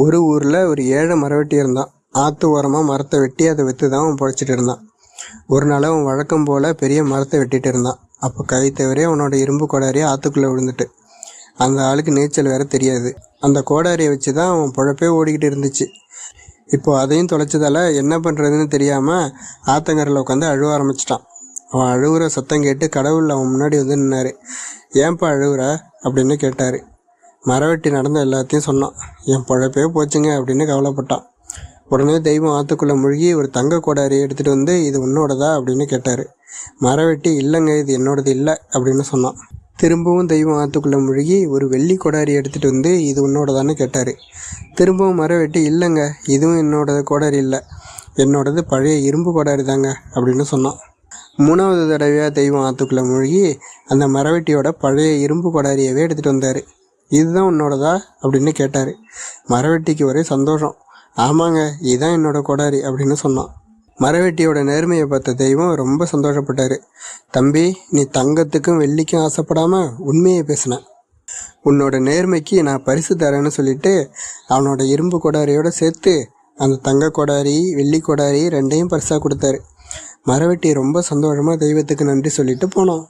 ஒரு ஊரில் ஒரு ஏழை மரவெட்டி இருந்தான். ஆற்று ஓரமாக மரத்தை வெட்டி அதை விற்று தான் அவன் பொழைச்சிட்டு இருந்தான். ஒரு நாள் அவன் வழக்கம் போல் பெரிய மரத்தை வெட்டிட்டு இருந்தான். அப்போ கை தவிர அவனோட இரும்பு கோடாரியை ஆற்றுக்குள்ளே விழுந்துட்டு. அந்த ஆளுக்கு நீச்சல் வேற தெரியாது. அந்த கோடாரியை வச்சு தான் அவன் பொழப்பே ஓடிக்கிட்டு இருந்துச்சு. இப்போ அதையும் தொலைச்சதால என்ன பண்ணுறதுன்னு தெரியாமல் ஆத்தங்கரையில் உட்காந்து அழுவ ஆரம்பிச்சிட்டான். அவன் அழுகுற சத்தம் கேட்டு கடவுள் அவன் முன்னாடி வந்து நின்னார். ஏன்பா அழுகுற அப்படின்னு கேட்டார். மரவெட்டி நடந்த எல்லாத்தையும் சொன்னான். என் பொழப்பே போச்சுங்க அப்படின்னு கவலைப்பட்டான். உடனே தெய்வம் ஆற்றுக்குள்ளே மூழ்கி ஒரு தங்க கோடாரியை எடுத்துகிட்டு வந்து இது உன்னோடதா அப்படின்னு கேட்டார். மரவெட்டி இல்லைங்க, இது என்னோடது இல்லை அப்படின்னு சொன்னான். திரும்பவும் தெய்வம் ஆற்றுக்குள்ளே மூழ்கி ஒரு வெள்ளி கோடாரி எடுத்துகிட்டு வந்து இது உன்னோடதான்னு கேட்டார். திரும்பவும் மரவெட்டி இல்லைங்க, இதுவும் என்னோடது கோடாரி இல்லை, என்னோடது பழைய இரும்பு கோடாரி தாங்க அப்படின்னு சொன்னான். மூணாவது தடவையாக தெய்வம் ஆற்றுக்குள்ளே மூழ்கி அந்த மரவெட்டியோட பழைய இரும்பு கோடாரியவே எடுத்துகிட்டு வந்தார். இதுதான் உன்னோடதா அப்படின்னு கேட்டார். மரவெட்டிக்கு ஒரே சந்தோஷம். ஆமாங்க, இதுதான் என்னோட கோடாரி அப்படின்னு சொன்னான். மரவெட்டியோட நேர்மையை பார்த்த தெய்வம் ரொம்ப சந்தோஷப்பட்டார். தம்பி, நீ தங்கத்துக்கும் வெள்ளிக்கும் ஆசைப்படாமல் உண்மையை பேசின. உன்னோட நேர்மைக்கு நான் பரிசு தரேன்னு சொல்லிட்டு அவனோட இரும்பு கோடாரியோடு சேர்த்து அந்த தங்க கோடாரி வெள்ளி கோடாரி ரெண்டையும் பரிசாக கொடுத்தாரு. மரவெட்டி ரொம்ப சந்தோஷமாக தெய்வத்துக்கு நன்றி சொல்லிட்டு போனான்.